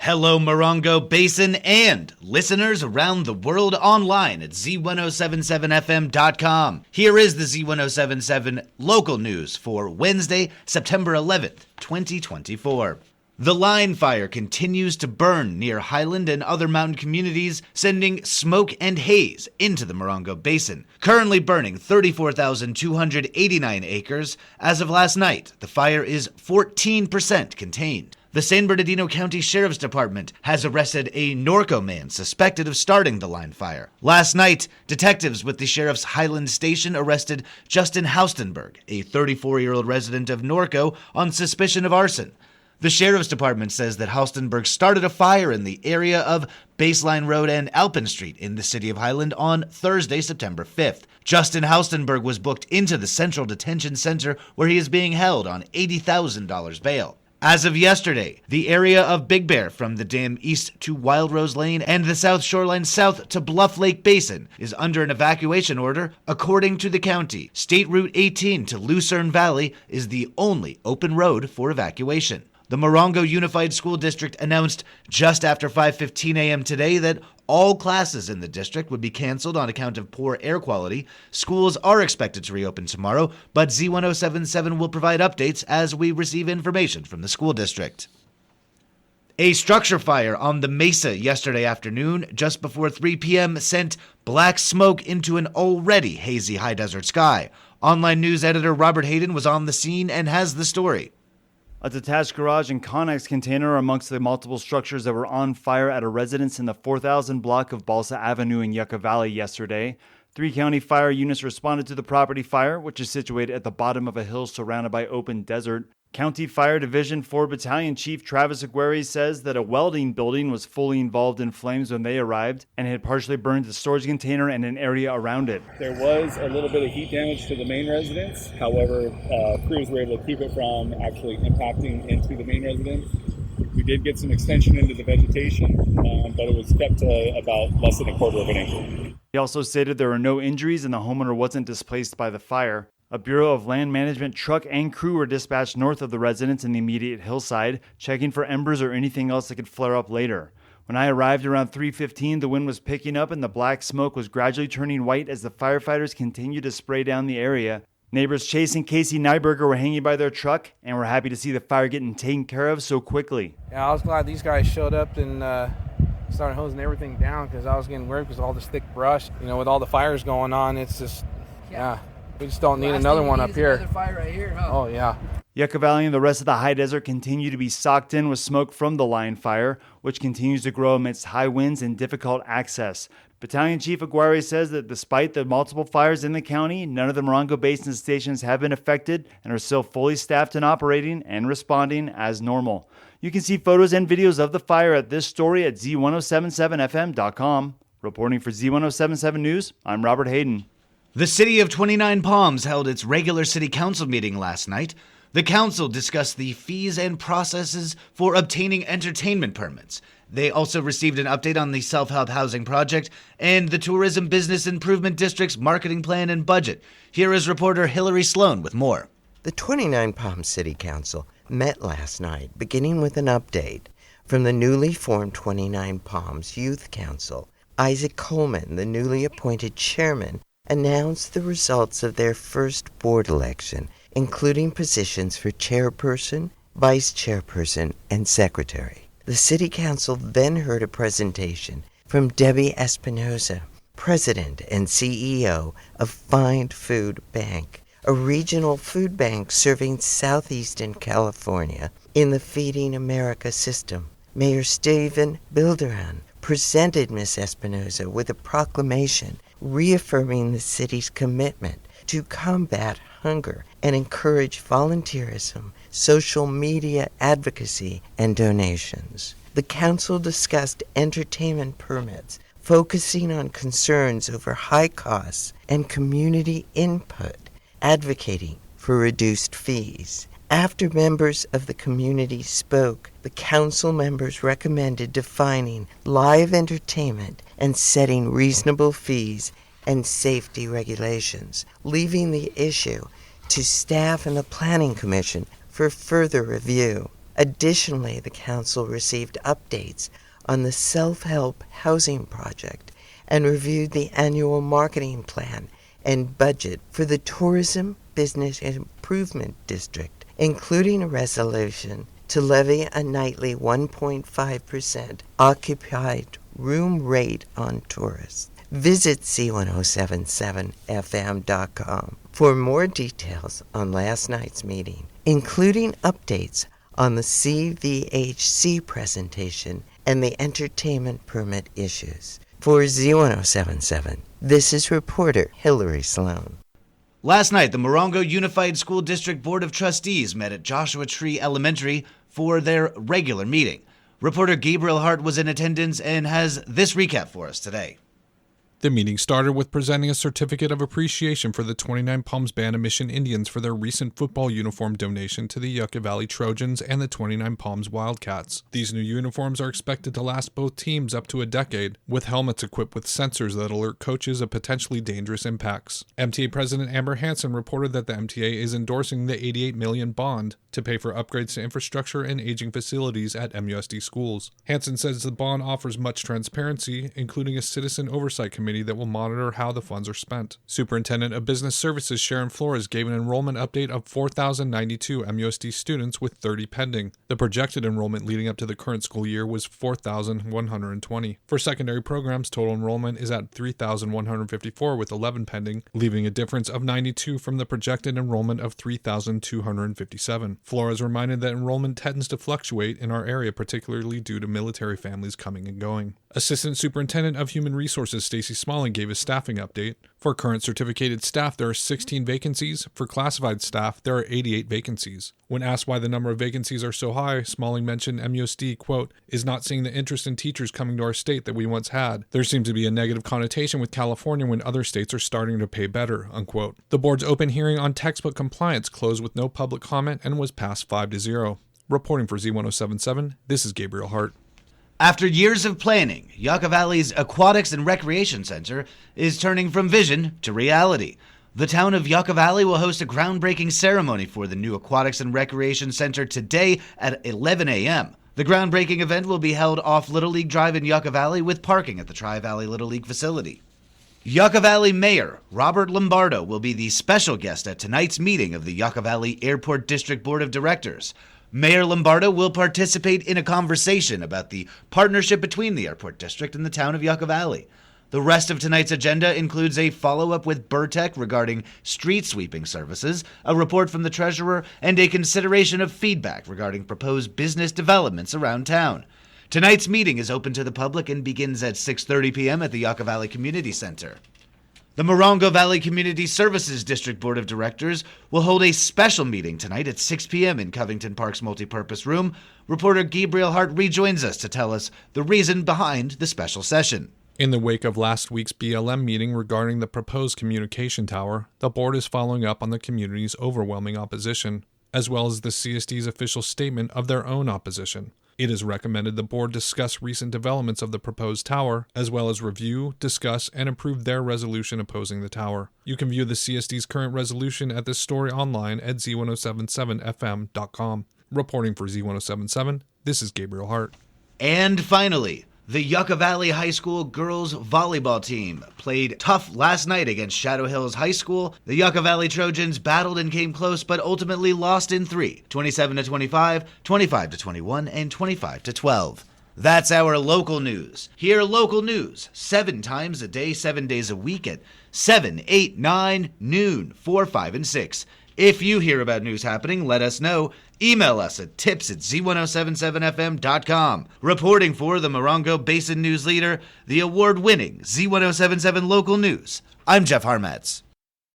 Hello, Morongo Basin and listeners around the world online at Z107.7 FM.com. Here is the Z107.7 Local news for Wednesday, September 11th, 2024. The line fire continues to burn near Highland and other mountain communities, sending smoke and haze into the Morongo Basin, currently burning 34,289 acres. As of last night, the fire is 14% contained. The San Bernardino County Sheriff's Department has arrested a Norco man suspected of starting the line fire. Last night, detectives with the Sheriff's Highland Station arrested Justin Haustenberg, a 34-year-old resident of Norco, on suspicion of arson. The Sheriff's Department says that Haustenberg started a fire in the area of Baseline Road and Alpin Street in the city of Highland on Thursday, September 5th. Justin Haustenberg was booked into the Central Detention Center where he is being held on $80,000 bail. As of yesterday, the area of Big Bear from the dam east to Wild Rose Lane and the South Shoreline south to Bluff Lake Basin is under an evacuation order. According to the county, State Route 18 to Lucerne Valley is the only open road for evacuation. The Morongo Unified School District announced just after 5:15 a.m. today that all classes in the district would be canceled on account of poor air quality. Schools are expected to reopen tomorrow, but Z107.7 will provide updates as we receive information from the school district. A structure fire on the Mesa yesterday afternoon, just before 3 p.m., sent black smoke into an already hazy high desert sky. Online news editor Robert Hayden was on the scene and has the story. A detached garage and Connex container are amongst the multiple structures that were on fire at a residence in the 4000 block of Balsa Avenue in Yucca Valley yesterday. 3 county fire units responded to the property fire, which is situated at the bottom of a hill surrounded by open desert. County Fire Division 4 Battalion Chief Travis Aguirre says that a welding building was fully involved in flames when they arrived and had partially burned the storage container and an area around it. There was a little bit of heat damage to the main residence. However, crews were able to keep it from actually impacting into the main residence. We did get some extension into the vegetation, but it was kept to about less than a quarter of an acre. He also stated there were no injuries and the homeowner wasn't displaced by the fire. A Bureau of Land Management truck and crew were dispatched north of the residence in the immediate hillside, checking for embers or anything else that could flare up later. When I arrived around 3:15, the wind was picking up and the black smoke was gradually turning white as the firefighters continued to spray down the area. Neighbors Chase and Casey Nyberger were hanging by their truck and were happy to see the fire getting taken care of so quickly. Yeah, I was glad these guys showed up and started hosing everything down because I was getting worried because of all this thick brush. You know, with all the fires going on, it's just, yeah. We just don't need another one up here. Another fire right here, huh? Oh, yeah. Yucca Valley and the rest of the high desert continue to be socked in with smoke from the line fire, which continues to grow amidst high winds and difficult access. Battalion Chief Aguirre says that despite the multiple fires in the county, none of the Morongo Basin stations have been affected and are still fully staffed and operating and responding as normal. You can see photos and videos of the fire at this story at Z107.7FM.com. Reporting for Z107.7 News, I'm Robert Hayden. The City of 29 Palms held its regular city council meeting last night. The council discussed the fees and processes for obtaining entertainment permits. They also received an update on the self-help housing project and the Tourism Business Improvement District's marketing plan and budget. Here is reporter Hillary Sloan with more. The 29 Palms City Council met last night, beginning with an update from the newly formed 29 Palms Youth Council. Isaac Coleman, the newly appointed chairman, announced the results of their first board election, including positions for chairperson, vice chairperson, and secretary. The city council then heard a presentation from Debbie Espinoza, president and CEO of Find Food Bank, a regional food bank serving southeastern California in the Feeding America system. Mayor Stephen Bilderan presented Ms. Espinoza with a proclamation reaffirming the city's commitment to combat hunger and encourage volunteerism, social media advocacy, and donations. The council discussed entertainment permits, focusing on concerns over high costs and community input, advocating for reduced fees. After members of the community spoke, the council members recommended defining live entertainment and setting reasonable fees and safety regulations, leaving the issue to staff and the Planning Commission for further review. Additionally, the council received updates on the self-help housing project and reviewed the annual marketing plan and budget for the Tourism Business Improvement District, including a resolution to levy a nightly 1.5% occupied room rate on tourists. Visit Z107.7 for more details on last night's meeting, including updates on the CVHC presentation and the entertainment permit issues. For Z107.7, this is reporter Hillary Sloan. Last night, the Morongo Unified School District Board of Trustees met at Joshua Tree Elementary for their regular meeting. Reporter Gabriel Hart was in attendance and has this recap for us today. The meeting started with presenting a certificate of appreciation for the 29 Palms Band of Mission Indians for their recent football uniform donation to the Yucca Valley Trojans and the 29 Palms Wildcats. These new uniforms are expected to last both teams up to a decade, with helmets equipped with sensors that alert coaches of potentially dangerous impacts. MTA President Amber Hansen reported that the MTA is endorsing the $88 million bond to pay for upgrades to infrastructure and aging facilities at MUSD schools. Hansen says the bond offers much transparency, including a citizen oversight committee that will monitor how the funds are spent. Superintendent of Business Services Sharon Flores gave an enrollment update of 4,092 MUSD students with 30 pending. The projected enrollment leading up to the current school year was 4,120. For secondary programs, total enrollment is at 3,154 with 11 pending, leaving a difference of 92 from the projected enrollment of 3,257. Flores reminded that enrollment tends to fluctuate in our area, particularly due to military families coming and going. Assistant Superintendent of Human Resources Stacy Smalling gave a staffing update. For current certificated staff, there are 16 vacancies. For classified staff, there are 88 vacancies. When asked why the number of vacancies are so high, Smalling mentioned MUSD, quote, is not seeing the interest in teachers coming to our state that we once had. There seems to be a negative connotation with California when other states are starting to pay better, unquote. The board's open hearing on textbook compliance closed with no public comment and was passed 5-0. Reporting for Z107.7, this is Gabriel Hart. After years of planning, Yucca Valley's Aquatics and Recreation Center is turning from vision to reality. The town of Yucca Valley will host a groundbreaking ceremony for the new Aquatics and Recreation Center today at 11 a.m. The groundbreaking event will be held off Little League Drive in Yucca Valley with parking at the Tri-Valley Little League facility. Yucca Valley Mayor Robert Lombardo will be the special guest at tonight's meeting of the Yucca Valley Airport District Board of Directors. Mayor Lombardo will participate in a conversation about the partnership between the airport district and the town of Yucca Valley. The rest of tonight's agenda includes a follow-up with Burtec regarding street sweeping services, a report from the treasurer, and a consideration of feedback regarding proposed business developments around town. Tonight's meeting is open to the public and begins at 6:30 p.m. at the Yucca Valley Community Center. The Morongo Valley Community Services District Board of Directors will hold a special meeting tonight at 6 p.m. in Covington Park's multipurpose room. Reporter Gabriel Hart rejoins us to tell us the reason behind the special session. In the wake of last week's BLM meeting regarding the proposed communication tower, the board is following up on the community's overwhelming opposition, as well as the CSD's official statement of their own opposition. It is recommended the board discuss recent developments of the proposed tower, as well as review, discuss, and approve their resolution opposing the tower. You can view the CSD's current resolution at this story online at Z107.7fm.com. Reporting for Z107.7, this is Gabriel Hart. And finally, the Yucca Valley High School girls volleyball team played tough last night against Shadow Hills High School. The Yucca Valley Trojans battled and came close, but ultimately lost in 3, 27-25, 25-21, and 25-12. That's our local news. Hear local news 7 times a day, 7 days a week at 7, 8, 9, noon, 4, 5, and 6. If you hear about news happening, let us know. Email us at tips@z1077fm.com. Reporting for the Morongo Basin News Leader, the award-winning Z107.7 Local News, I'm Jeff Harmatz.